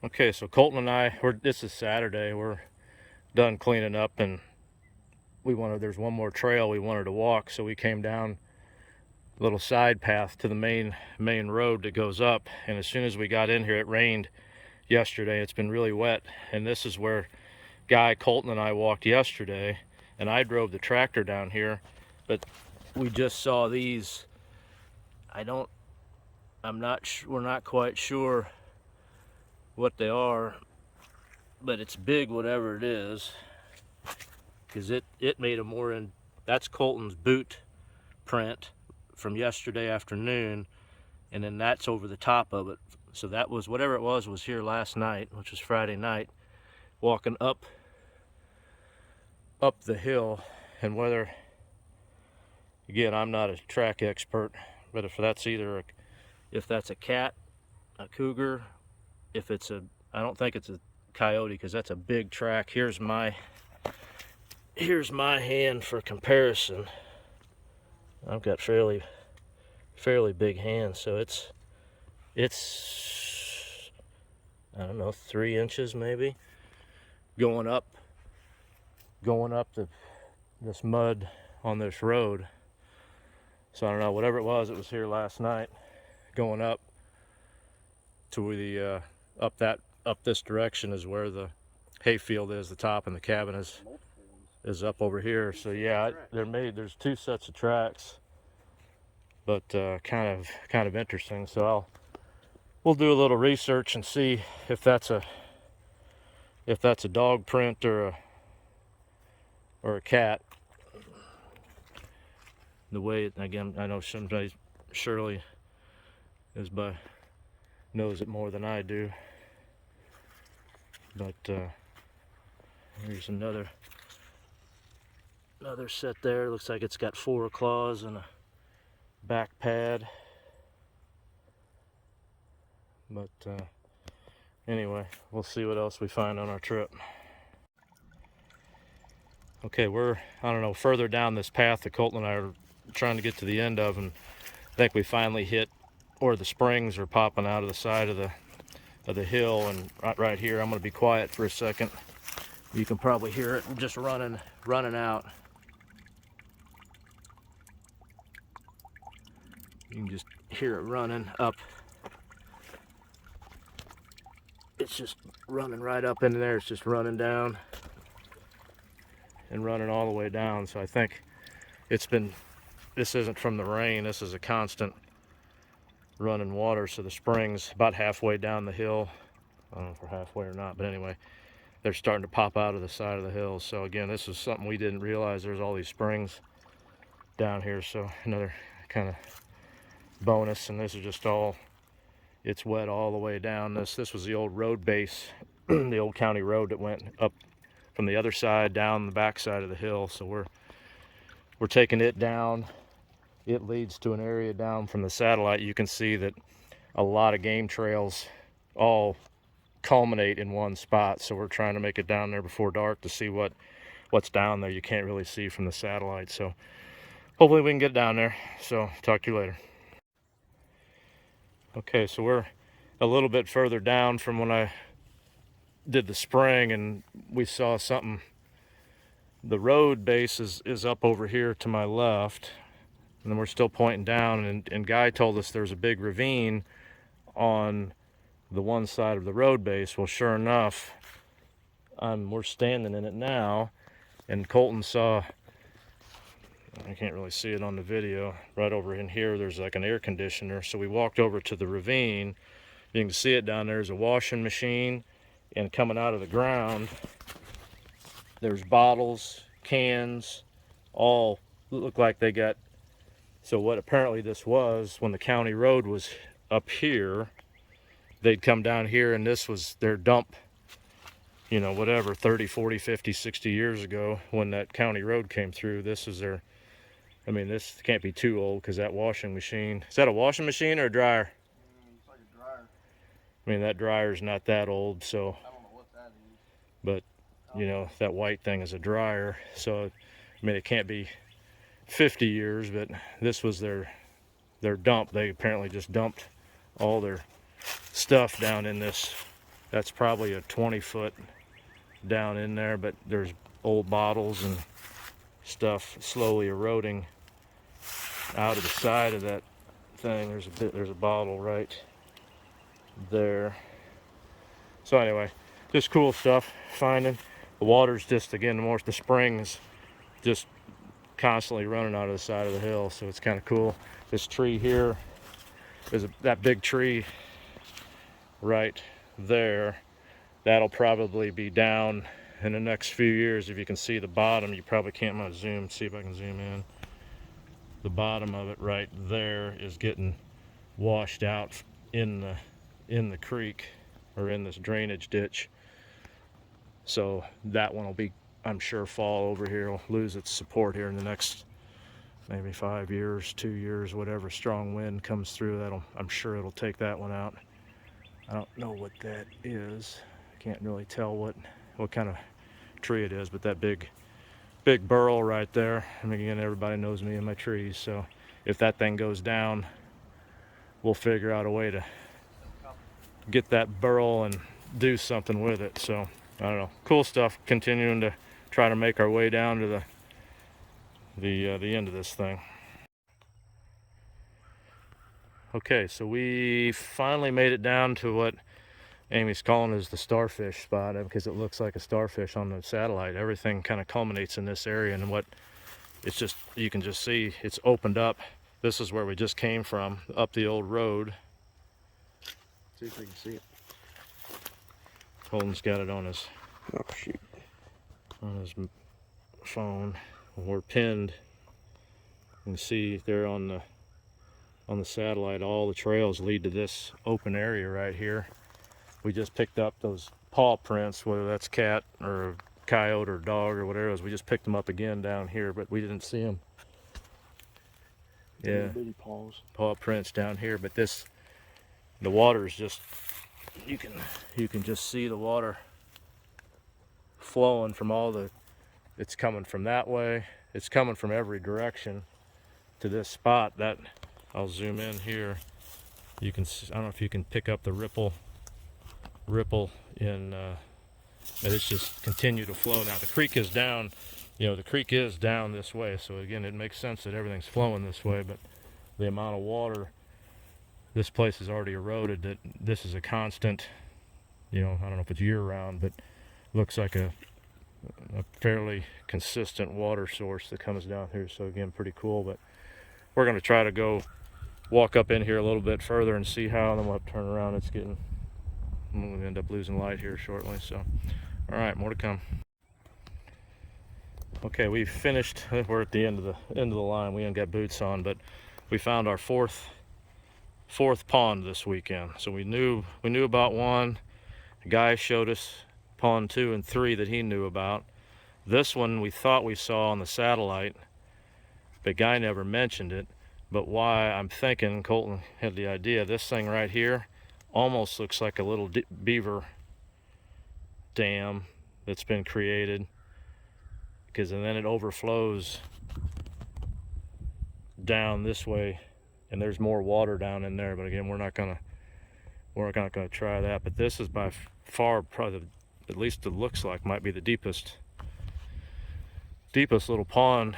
Okay, so Colton and I, this is Saturday. We're done cleaning up, and there's one more trail we wanted to walk, so we came down a little side path to the main road that goes up. And as soon as we got in here, it rained yesterday. It's been really wet, and this is where Guy, Colton, and I walked yesterday, and I drove the tractor down here, but we just saw these. We're not quite sure what they are, but it's big, whatever it is, because it made a more in. That's Colton's boot print from yesterday afternoon, and then that's over the top of it. So that was, whatever it was here last night, which was Friday night, walking up the hill. And whether, again, I'm not a track expert, but if that's a cat, a cougar, I don't think it's a coyote, because that's a big track. Here's my hand for comparison. I've got fairly big hands, so it's I don't know, 3 inches maybe, going up this mud on this road. So I don't know, whatever it was here last night, going up to the up this direction is where the hayfield is, the top, and the cabin is up over here. So yeah, there's 2 sets of tracks, but kind of interesting. So we'll do a little research and see if that's a dog print or a cat. The way again, I know somebody, Shirley knows it more than I do, but here's another set there. Looks like it's got 4 claws and a back pad. But anyway, we'll see what else we find on our trip. Okay, we're, I don't know, further down this path that Colton and I are trying to get to the end of, and I think we finally hit where the springs are popping out of the side of the hill. And right here, I'm going to be quiet for a second. You can probably hear it just running out. You can just hear it running up. It's just running right up into there. It's just running down and running all the way down. So I think this isn't from the rain. This is a constant running water. So the spring's about halfway down the hill. I don't know if we're halfway or not, but anyway, they're starting to pop out of the side of the hill. So again, this is something we didn't realize. There's all these springs down here. So another kind of bonus. And this is just it's wet all the way down. This was the old road base, the old county road that went up from the other side down the back side of the hill. So we're taking it down. It leads to an area down from the satellite. You can see that a lot of game trails all culminate in one spot. So we're trying to make it down there before dark to see what's down there. You can't really see from the satellite. So hopefully we can get down there. So talk to you later. Okay, so we're a little bit further down from when I did the spring, and we saw something. The road base is up over here to my left, and then we're still pointing down, and Guy told us there's a big ravine on the one side of the road base. Well, sure enough, we're standing in it now, and Colton saw, I can't really see it on the video, right over in here there's like an air conditioner. So we walked over to the ravine. You can see it down there. There's a washing machine, and coming out of the ground there's bottles, cans, all look like they got. So what apparently this was, when the county road was up here, they'd come down here, and this was their dump, whatever, 30, 40, 50, 60 years ago when that county road came through. This is their, this can't be too old, because that washing machine, is that a washing machine or a dryer? It's like a dryer. That dryer's not that old, so. I don't know what that is. But, that white thing is a dryer. So, it can't be 50 years, but this was their dump. They apparently just dumped all their stuff down in this That's probably a 20-foot down in there, but there's old bottles and stuff slowly eroding out of the side of that thing. There's a bottle right there. So anyway, just cool stuff finding. The water's just, again, the springs just constantly running out of the side of the hill, so it's kind of cool. This tree here is that big tree right there. That'll probably be down in the next few years. If you can see the bottom, you probably can't. I'm gonna zoom, see if I can zoom in. The bottom of it right there is getting washed out in the creek, or in this drainage ditch. So that one will be, I'm sure, fall over here. Will lose its support here in the next maybe 5 years, 2 years, whatever strong wind comes through. I'm sure it'll take that one out. I don't know what that is. I can't really tell what kind of tree it is, but that big burl right there. And again, everybody knows me and my trees, so if that thing goes down, we'll figure out a way to get that burl and do something with it. So I don't know, cool stuff. Continuing to try to make our way down to the end of this thing. Okay, so we finally made it down to what Amy's calling is the starfish spot, because it looks like a starfish on the satellite. Everything kind of culminates in this area, and it's just, you can just see it's opened up. This is where we just came from, up the old road. See if we can see it. Holden's got it on his phone. We're pinned. You can see there on the satellite, all the trails lead to this open area right here. We just picked up those paw prints, whether that's cat or coyote or dog or whatever it is. We just picked them up again down here, but we didn't see them. Yeah, paw prints down here, but the water is just, you can just see the water flowing from it's coming from that way. It's coming from every direction to this spot. That, I'll zoom in here. You can see, I don't know if you can pick up the ripple in, but it's just continue to flow. Now the creek is down, the creek is down this way, so again, it makes sense that everything's flowing this way, but the amount of water, this place is already eroded, that this is a constant, I don't know if it's year-round, but looks like a fairly consistent water source that comes down here. So again, pretty cool. But we're going to try to go walk up in here a little bit further and see how, and then we'll have to turn around. I'm going to end up losing light here shortly. So all right, more to come. Okay, we've finished. We're at the end of the line. We ain't got boots on, but we found our fourth pond this weekend. So we knew about one. The guy showed us pond 2 and 3 that he knew about. This one we thought we saw on the satellite. The guy never mentioned it, but why I'm thinking, Colton had the idea, this thing right here almost looks like a little beaver dam that's been created, and then it overflows down this way, and there's more water down in there. But again, we're not gonna try that. But this is by far probably, at least it looks like, might be the deepest little pond.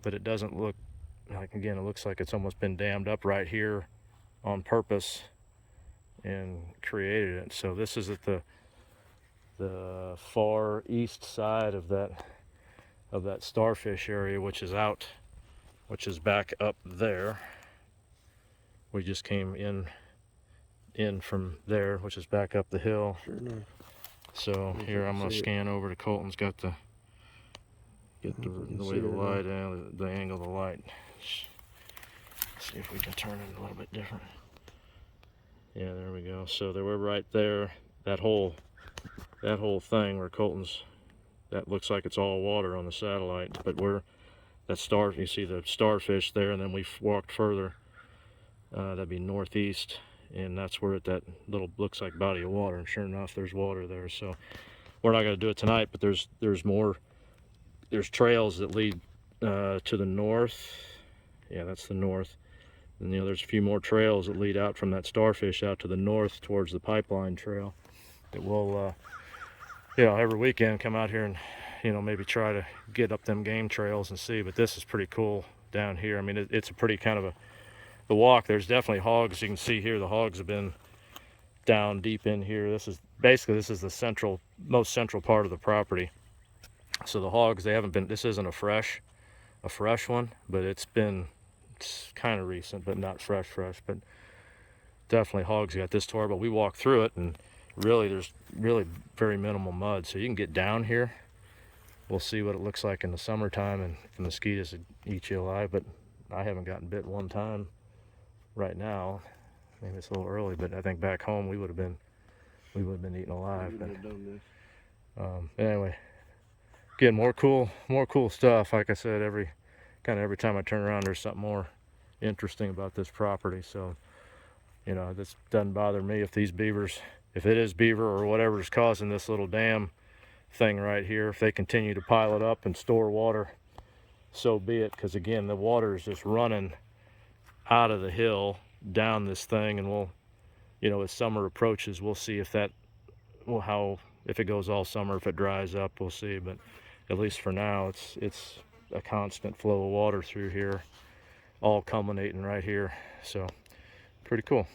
But it doesn't look like, again, it looks like it's almost been dammed up right here on purpose and created it. So this is at the far east side of that starfish area, which is back up there. We just came in from there, which is back up the hill. Sure enough. So here I'm gonna scan over to Colton's got the way the light and the angle of the light. See if we can turn it a little bit different. Yeah, there we go. So they were right there. That whole thing where Colton's, that looks like it's all water on the satellite, but you see the starfish there, and then we walked further. That'd be northeast, and that's where that little looks like body of water. And sure enough, there's water there. So we're not going to do it tonight, but there's more. There's trails that lead to the north. Yeah, that's the north. And there's a few more trails that lead out from that starfish out to the north towards the pipeline trail. that we'll, you know, every weekend come out here and, you know, maybe try to get up them game trails and see. But this is pretty cool down here. I mean, it's a pretty kind of the walk. There's definitely hogs. You can see here the hogs have been down deep in here. This is the most central part of the property. So the hogs, they haven't been, this isn't a fresh one, but it's kind of recent, but not fresh, but definitely hogs got this tore. But we walked through it, and really there's really very minimal mud. So you can get down here. We'll see what it looks like in the summertime, and if the mosquitoes would eat you alive. But I haven't gotten bit one time right now. Maybe it's a little early, but I think back home we would have been eaten alive. But, anyway, again, more cool stuff. Like I said, every time I turn around, there's something more interesting about this property. So, you know, this doesn't bother me if these beavers, if it is beaver or whatever is causing this little dam thing right here, if they continue to pile it up and store water, so be it. Because again, the water is just running out of the hill down this thing, and we'll, you know, as summer approaches, we'll see if that, well, if it goes all summer, if it dries up, we'll see. But at least for now, it's a constant flow of water through here, all culminating right here. So pretty cool.